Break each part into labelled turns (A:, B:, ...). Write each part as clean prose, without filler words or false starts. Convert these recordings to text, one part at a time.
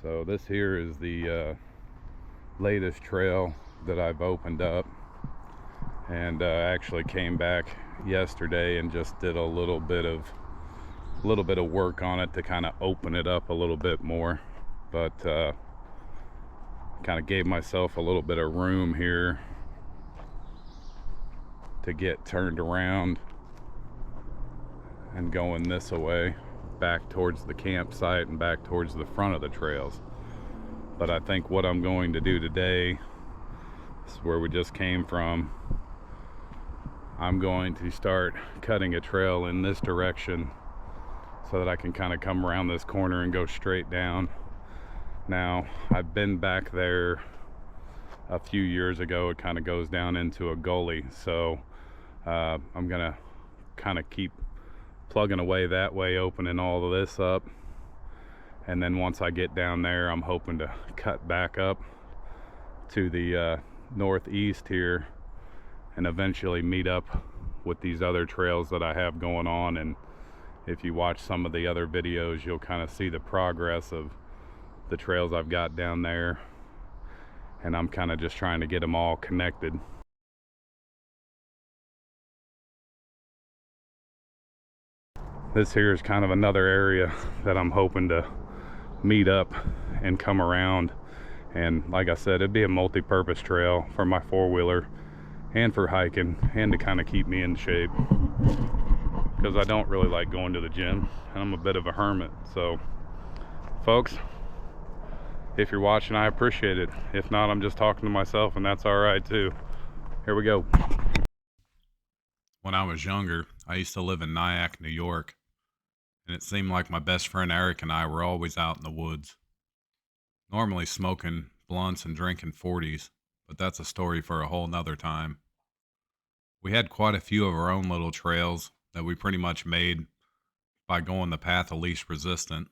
A: So this here is the latest trail that I've opened up, and actually came back yesterday and just did a little bit of work on it to kind of open it up a little bit more, but kind of gave myself a little bit of room here to get turned around and going this way back towards the campsite and back towards the front of the trails. But I think what I'm going to do today is where we just came from. I'm going to start cutting a trail in this direction so that I can kind of come around this corner and go straight down. Now, I've been back there a few years ago. It kind of goes down into a gully, so I'm gonna kind of keep plugging away that way, opening all of this up, and then once I get down there, I'm hoping to cut back up to the northeast here and eventually meet up with these other trails that I have going on. And if you watch some of the other videos, you'll kind of see the progress of the trails I've got down there, and I'm kind of just trying to get them all connected. This here is kind of another area that I'm hoping to meet up and come around, and like I said, it'd be a multi-purpose trail for my four-wheeler and for hiking, and to kind of keep me in shape, because I don't really like going to the gym and I'm a bit of a hermit. So folks, if you're watching, I appreciate it. If not, I'm just talking to myself, and that's all right too. Here we go. When I was younger, I used to live in Nyack, New York, and it seemed like my best friend Eric and I were always out in the woods, normally smoking blunts and drinking 40s, but that's a story for a whole nother time. We had quite a few of our own little trails that we pretty much made by going the path of least resistance.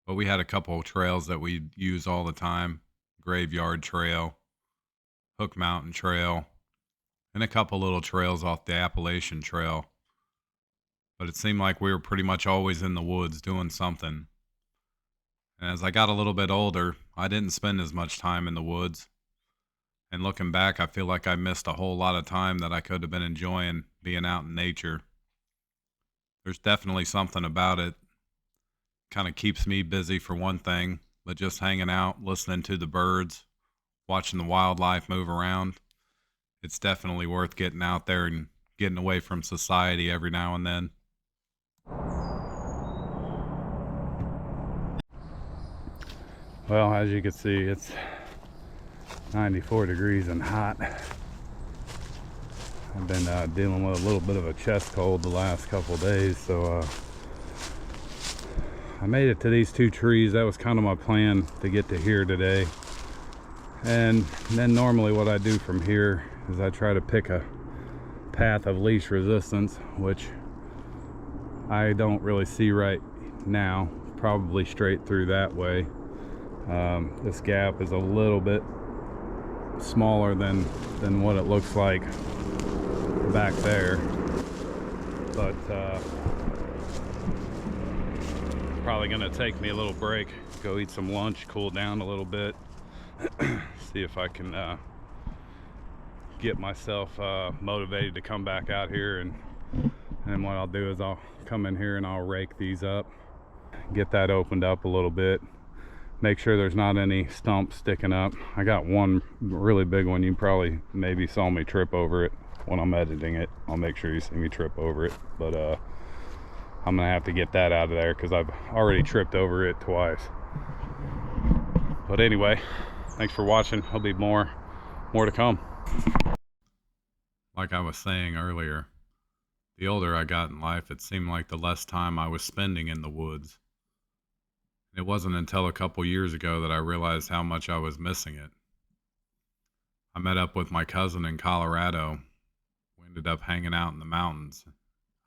A: But we had a couple of trails that we use all the time: Graveyard Trail, Hook Mountain Trail, and a couple little trails off the Appalachian Trail. But it seemed like we were pretty much always in the woods doing something. And as I got a little bit older, I didn't spend as much time in the woods. And looking back, I feel like I missed a whole lot of time that I could have been enjoying being out in nature. There's definitely something about it. Kind of keeps me busy for one thing, but just hanging out, listening to the birds, watching the wildlife move around, it's definitely worth getting out there and getting away from society every now and then. Well, as you can see, it's 94 degrees and hot. I've been dealing with a little bit of a chest cold the last couple of days, so I made it to these two trees. That was kind of my plan, to get to here today. And then normally what I do from here is I try to pick a path of least resistance, which I don't really see right now. Probably straight through that way. This gap is a little bit smaller than what it looks like back there, but probably gonna take me a little break, go eat some lunch, cool down a little bit, see if I can get myself motivated to come back out here, and then what I'll do is I'll come in here and I'll rake these up, get that opened up a little bit, make sure there's not any stumps sticking up. I got one really big one. You probably maybe saw me trip over it when I'm editing it. I'll make sure you see me trip over it, but I'm gonna have to get that out of there because I've already tripped over it twice. But anyway, thanks for watching. There'll be more to come. Like I was saying earlier, the older I got in life, it seemed like the less time I was spending in the woods. It wasn't until a couple years ago that I realized how much I was missing it. I met up with my cousin in Colorado. We ended up hanging out in the mountains.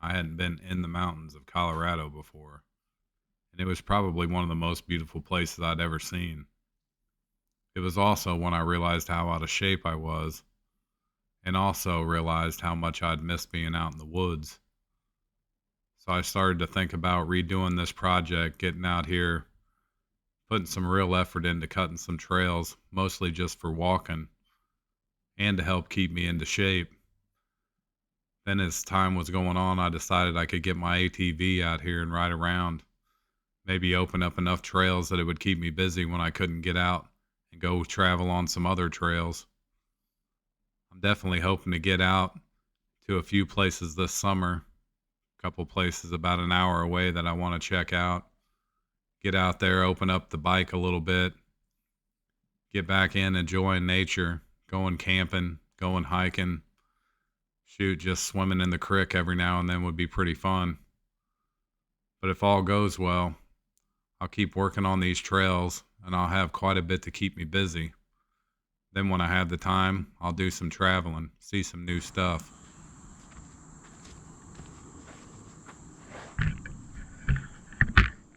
A: I hadn't been in the mountains of Colorado before, and it was probably one of the most beautiful places I'd ever seen. It was also when I realized how out of shape I was, and also realized how much I'd missed being out in the woods. So I started to think about redoing this project, getting out here, putting some real effort into cutting some trails, mostly just for walking and to help keep me into shape. Then as time was going on, I decided I could get my ATV out here and ride around, maybe open up enough trails that it would keep me busy when I couldn't get out and go travel on some other trails. I'm definitely hoping to get out to a few places this summer, a couple places about an hour away that I want to check out. Get out there, open up the bike a little bit, get back in, enjoying nature, going camping, going hiking. Shoot, just swimming in the creek every now and then would be pretty fun. But if all goes well, I'll keep working on these trails and I'll have quite a bit to keep me busy. Then when I have the time, I'll do some traveling, see some new stuff.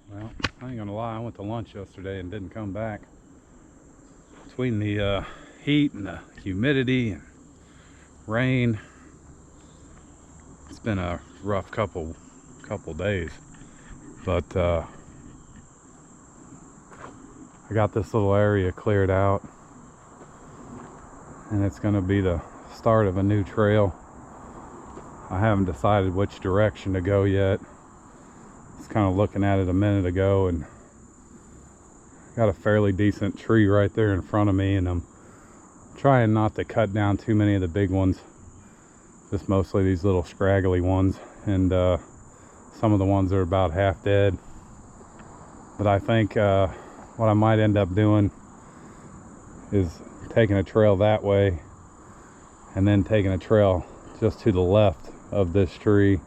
A: Well, I ain't gonna lie, I went to lunch yesterday and didn't come back. Between the heat and the humidity and rain, it's been a rough couple days, but I got this little area cleared out, and it's going to be the start of a new trail. I haven't decided which direction to go yet. I was kind of looking at it a minute ago, and got a fairly decent tree right there in front of me, and I'm trying not to cut down too many of the big ones. Just mostly these little scraggly ones, and some of the ones are about half dead. But I think what I might end up doing is taking a trail that way and then taking a trail just to the left of this tree.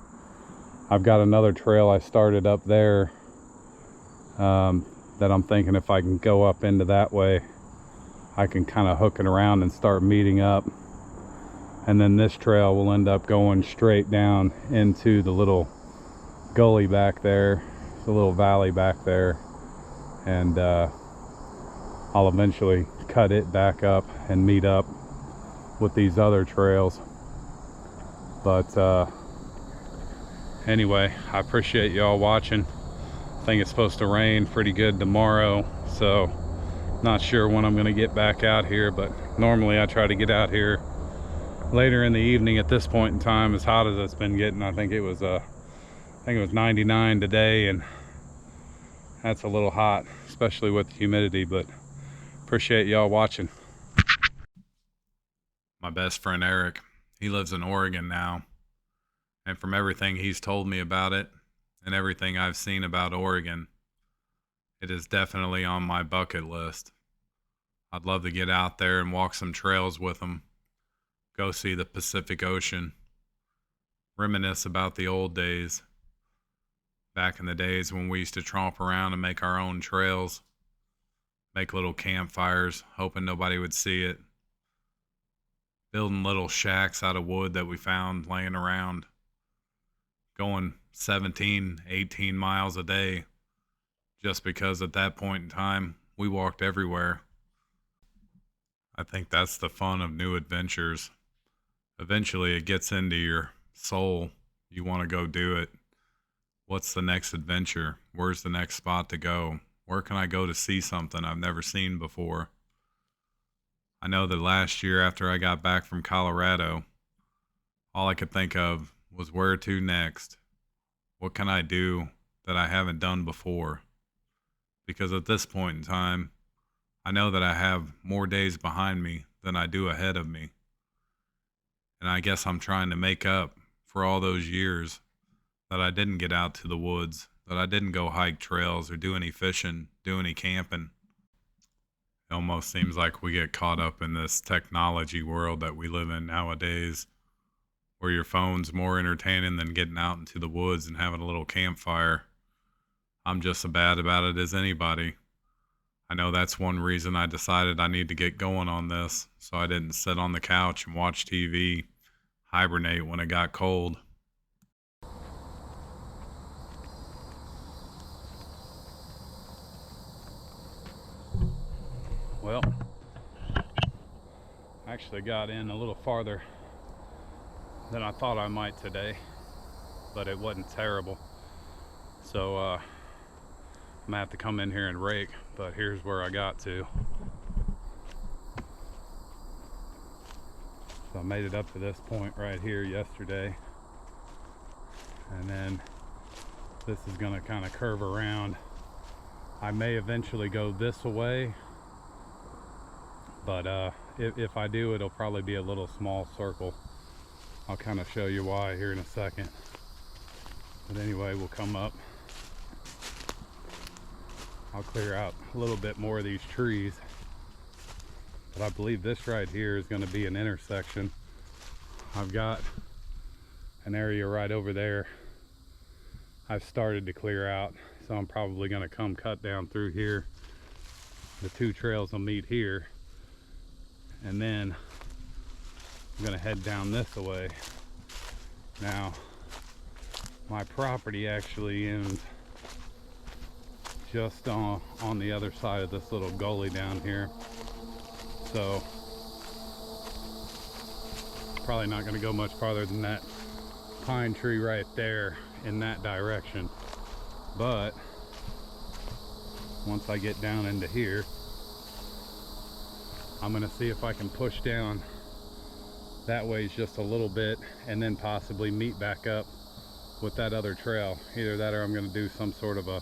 A: I've got another trail I started up there that I'm thinking if I can go up into that way, I can kind of hook it around and start meeting up. And then this trail will end up going straight down into the little gully back there, the little valley back there, and I'll eventually cut it back up and meet up with these other trails. But anyway, I appreciate y'all watching. I think it's supposed to rain pretty good tomorrow, so not sure when I'm gonna get back out here, but normally I try to get out here later in the evening. At this point in time, as hot as it's been getting, I think it was 99 today, and that's a little hot, especially with the humidity. But appreciate y'all watching. My best friend Eric, he lives in Oregon now, and from everything he's told me about it and everything I've seen about Oregon, it is definitely on my bucket list. I'd love to get out there and walk some trails with him, go see the Pacific Ocean, reminisce about the old days, back in the days when we used to tromp around and make our own trails, make little campfires, hoping nobody would see it, building little shacks out of wood that we found laying around, going 17, 18 miles a day, just because at that point in time, we walked everywhere. I think that's the fun of new adventures. Eventually it gets into your soul. You want to go do it. What's the next adventure? Where's the next spot to go? Where can I go to see something I've never seen before? I know that last year after I got back from Colorado, all I could think of was where to next. What can I do that I haven't done before? Because at this point in time, I know that I have more days behind me than I do ahead of me. And I guess I'm trying to make up for all those years that I didn't get out to the woods, that I didn't go hike trails or do any fishing, do any camping. It almost seems like we get caught up in this technology world that we live in nowadays, where your phone's more entertaining than getting out into the woods and having a little campfire. I'm just as bad about it as anybody. I know that's one reason I decided I need to get going on this, so I didn't sit on the couch and watch TV, hibernate when it got cold. Well, I actually got in a little farther than I thought I might today, but it wasn't terrible. So
B: gonna have to come in here and rake, but here's where I got to. So I made it up to this point right here yesterday, and then this is gonna kind of curve around. I may eventually go this way, but if I do, it'll probably be a little small circle. I'll kind of show you why here in a second. But anyway, we'll come up. I'll clear out a little bit more of these trees. But I believe this right here is going to be an intersection. I've got an area right over there I've started to clear out, so I'm probably going to come cut down through here. The two trails will meet here, and then I'm going to head down this way. Now, my property actually ends just on the other side of this little gully down here. So probably not going to go much farther than that pine tree right there in that direction. But once I get down into here, I'm going to see if I can push down that way just a little bit, and then possibly meet back up with that other trail. Either that, or I'm going to do some sort of a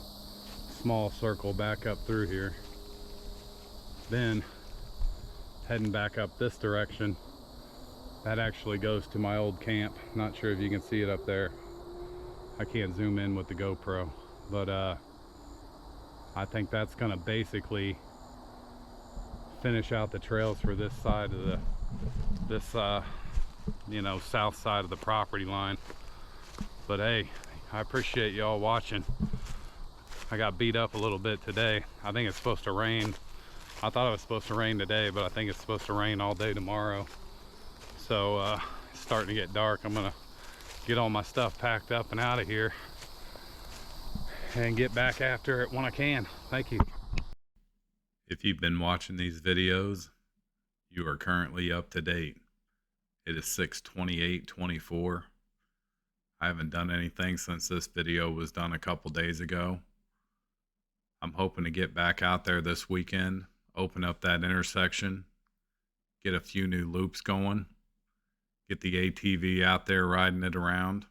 B: small circle back up through here. Then heading back up this direction, that actually goes to my old camp. Not sure if you can see it up there. I can't zoom in with the GoPro, but I think that's gonna basically finish out the trails for this side of you know, south side of the property line. But hey, I appreciate y'all watching. I got beat up a little bit today. I think it's supposed to rain. I thought it was supposed to rain today, but I think it's supposed to rain all day tomorrow. So it's starting to get dark. I'm gonna get all my stuff packed up and out of here and get back after it when I can. Thank you.
A: If you've been watching these videos, you are currently up to date. It is 6/28/24. I haven't done anything since this video was done a couple days ago. I'm hoping to get back out there this weekend, open up that intersection, get a few new loops going, get the ATV out there riding it around.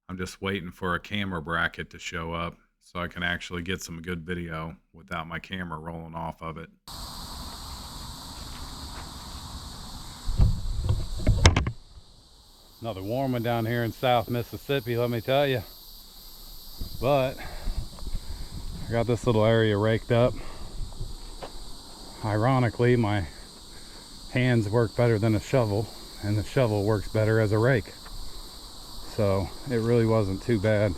A: I'm just waiting for a camera bracket to show up so I can actually get some good video without my camera rolling off of it.
B: Another warm one down here in South Mississippi, let me tell you. But I got this little area raked up. Ironically, my hands work better than a shovel, and the shovel works better as a rake. So it really wasn't too bad.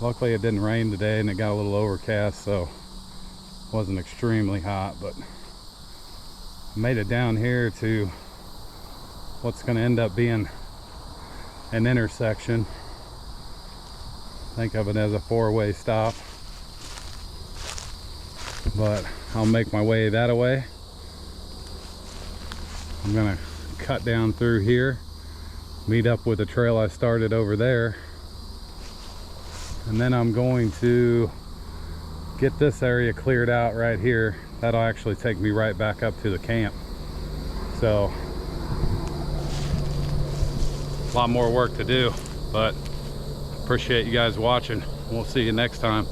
B: Luckily it didn't rain today, and it got a little overcast, so it wasn't extremely hot. But I made it down here to what's going to end up being an intersection. Think of it as a four-way stop, but I'll make my way that way. I'm gonna cut down through here, meet up with the trail I started over there, and then I'm going to get this area cleared out right here. That'll actually take me right back up to the camp. So a lot more work to do, but appreciate you guys watching. We'll see you next time.